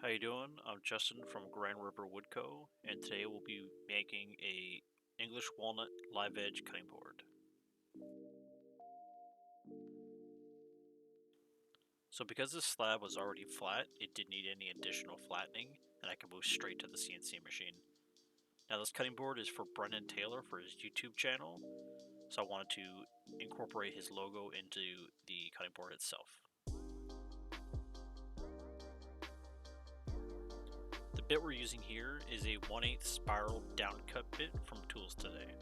How you doing? I'm Justin from Grand River Wood Co. And today we'll be making a English walnut live edge cutting board. So because this slab was already flat, it didn't need any additional flattening, and I can move straight to the CNC machine. Now this cutting board is for Brennen Taylor for his YouTube channel, so I wanted to incorporate his logo into the cutting board itself. The bit we're using here is a 1/8 spiral downcut bit from Tools Today.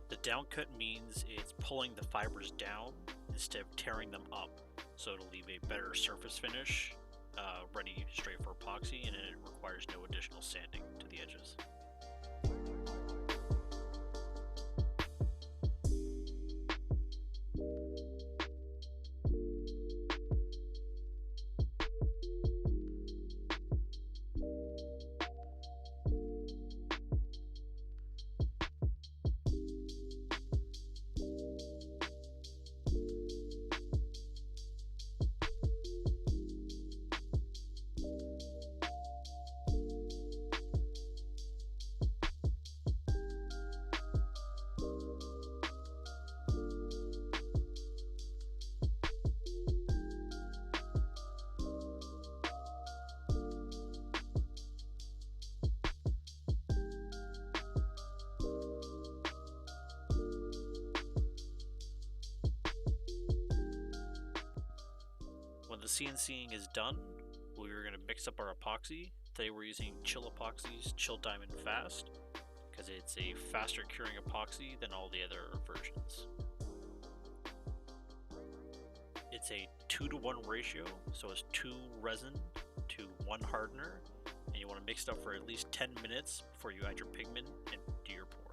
The downcut means it's pulling the fibers down instead of tearing them up, so it'll leave a better surface finish, ready straight for epoxy, and it requires no additional sanding to the edges. When the CNCing is done, we're going to mix up our epoxy. Today we're using Chill Epoxy's Chill Diamond Fast because it's a faster curing epoxy than all the other versions. It's a 2-to-1 ratio, so it's 2 resin to 1 hardener, and you want to mix it up for at least 10 minutes before you add your pigment and do your pour.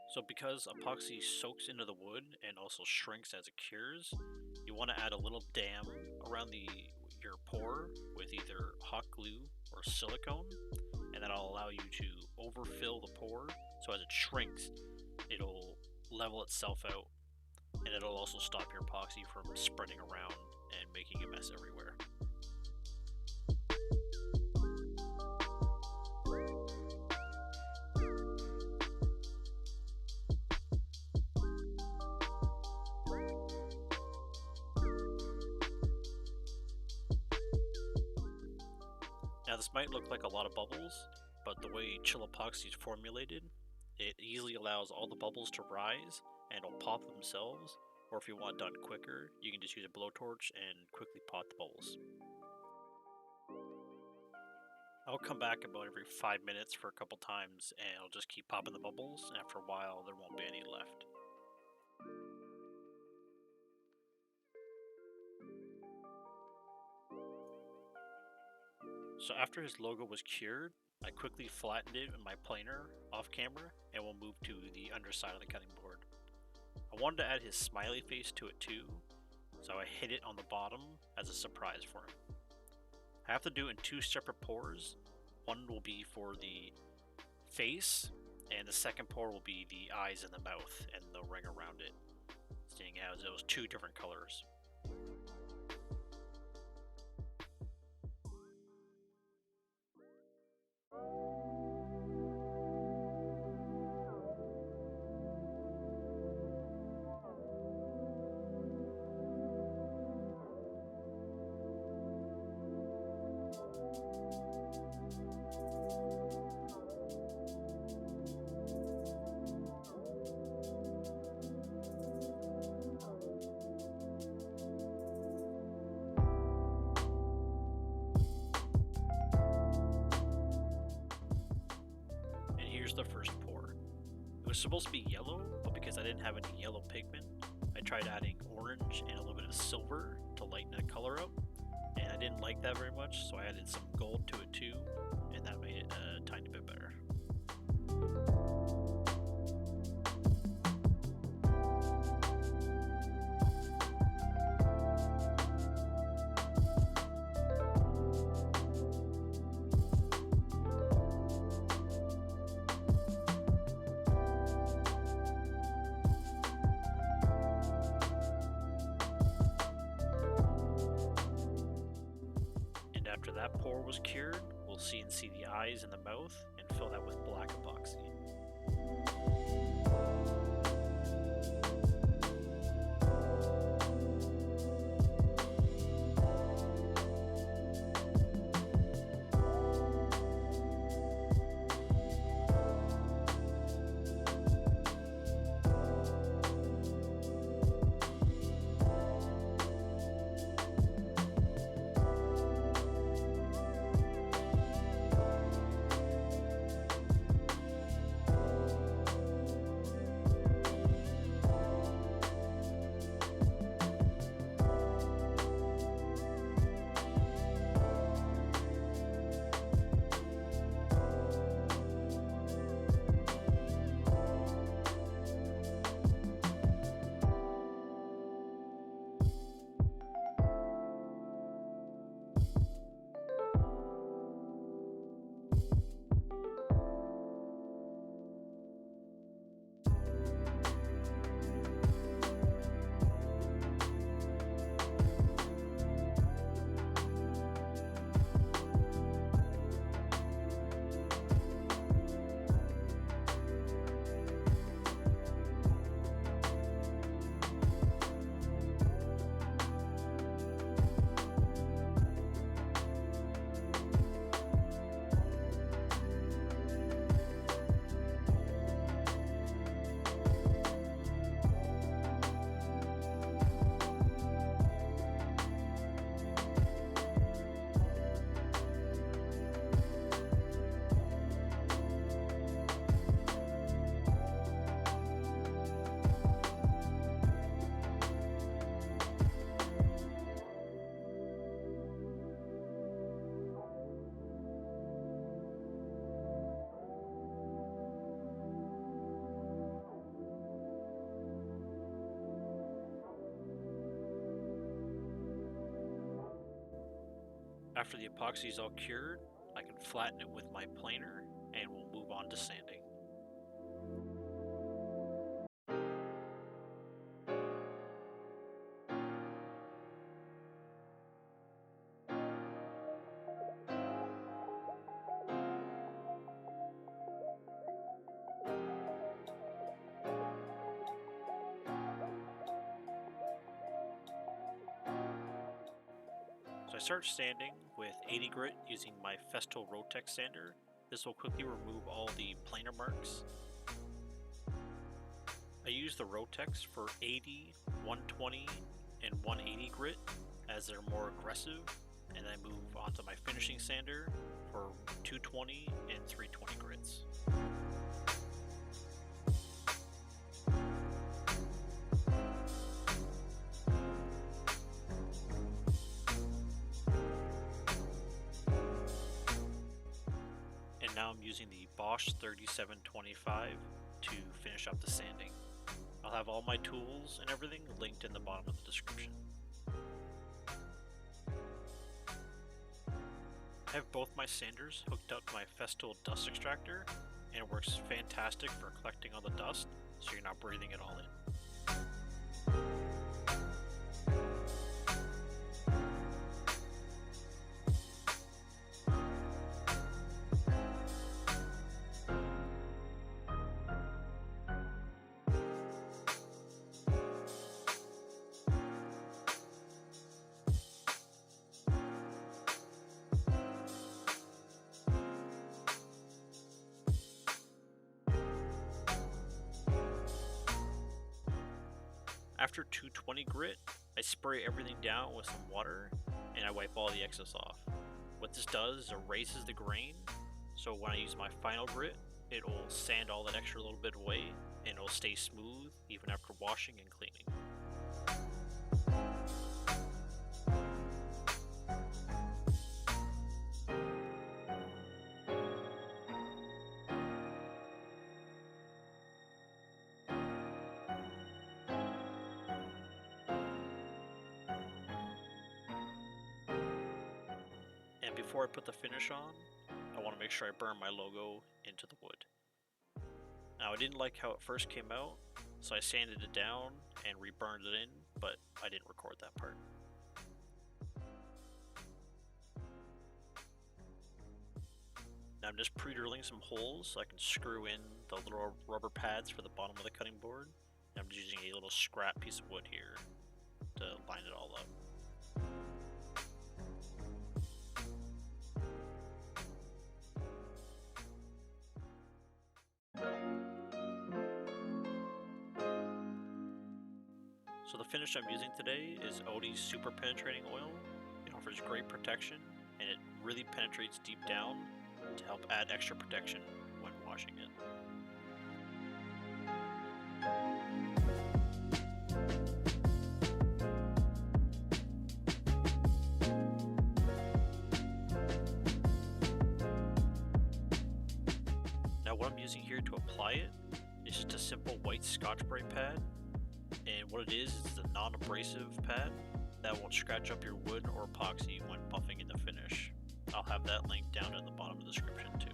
So because epoxy soaks into the wood and also shrinks as it cures, you want to add a little dam around your pour with either hot glue or silicone, and that'll allow you to overfill the pour, so as it shrinks, it'll level itself out, and it'll also stop your epoxy from spreading around and making a mess everywhere. Now this might look like a lot of bubbles, but the way Chill Epoxy is formulated, it easily allows all the bubbles to rise and it'll pop themselves, or if you want it done quicker, you can just use a blowtorch and quickly pot the bubbles. I'll come back about every 5 minutes for a couple times and I'll just keep popping the bubbles, and after a while there won't be any left. So after his logo was cured, I quickly flattened it in my planer off camera, and we'll move to the underside of the cutting board. I wanted to add his smiley face to it too, so I hid it on the bottom as a surprise for him. I have to do it in 2 separate pours. One will be for the face, and the second pour will be the eyes and the mouth and the ring around it, seeing as those 2 different colors. Here's the first pour. It was supposed to be yellow, but because I didn't have any yellow pigment, I tried adding orange and a little bit of silver to lighten the color up, and I didn't like that very much, so I added some gold to it too, and that made it a tiny bit better. After that pour was cured, we'll CNC the eyes and the mouth and fill that with black epoxy. After the epoxy is all cured, I can flatten it with my planer and we'll move on to sanding. So I start sanding with 80 grit using my Festool Rotex sander. This will quickly remove all the planer marks. I use the Rotex for 80, 120, and 180 grit as they're more aggressive, and I move on to my finishing sander for 220 and 320 grits. Now I'm using the Bosch 3725 to finish up the sanding. I'll have all my tools and everything linked in the bottom of the description. I have both my sanders hooked up to my Festool dust extractor, and it works fantastic for collecting all the dust so you're not breathing it all in. After 220 grit, I spray everything down with some water and I wipe all the excess off. What this does is erases the grain, so when I use my final grit, it will sand all that extra little bit away and it will stay smooth even after washing and cleaning. And before I put the finish on, I want to make sure I burn my logo into the wood. Now I didn't like how it first came out, so I sanded it down and reburned it in, but I didn't record that part. Now I'm just pre-drilling some holes so I can screw in the little rubber pads for the bottom of the cutting board. And I'm just using a little scrap piece of wood here to line it all up. So the finish I'm using today is Odies Super Penetrating Oil. It offers great protection and it really penetrates deep down to help add extra protection when washing it. Now what I'm using here to apply it is just a simple white Scotsbrite pad. And what it is a non-abrasive pad that won't scratch up your wood or epoxy when buffing in the finish. I'll have that link down in the bottom of the description too.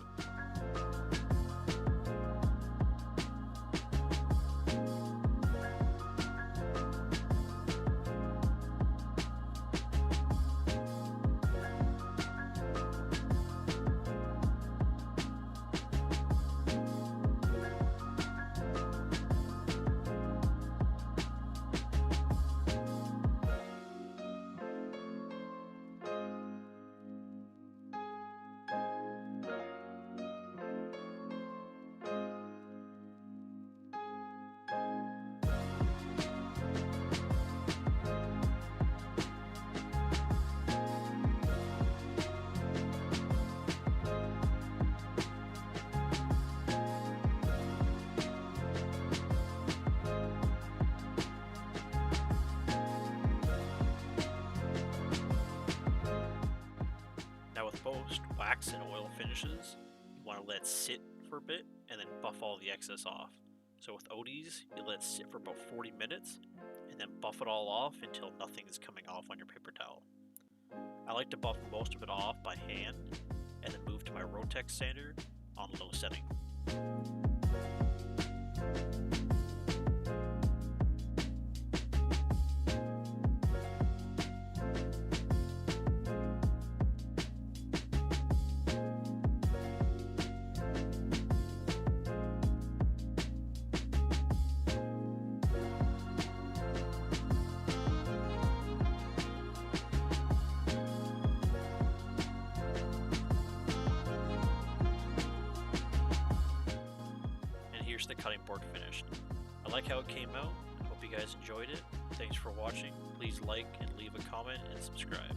Now with most wax and oil finishes, you want to let it sit for a bit and then buff all the excess off. So with Odies, you let it sit for about 40 minutes and then buff it all off until nothing is coming off on your paper towel. I like to buff most of it off by hand and then move to my Rotex sander on low setting. Here's the cutting board finished. I like how it came out. I hope you guys enjoyed it. Thanks for watching. Please like and leave a comment and subscribe.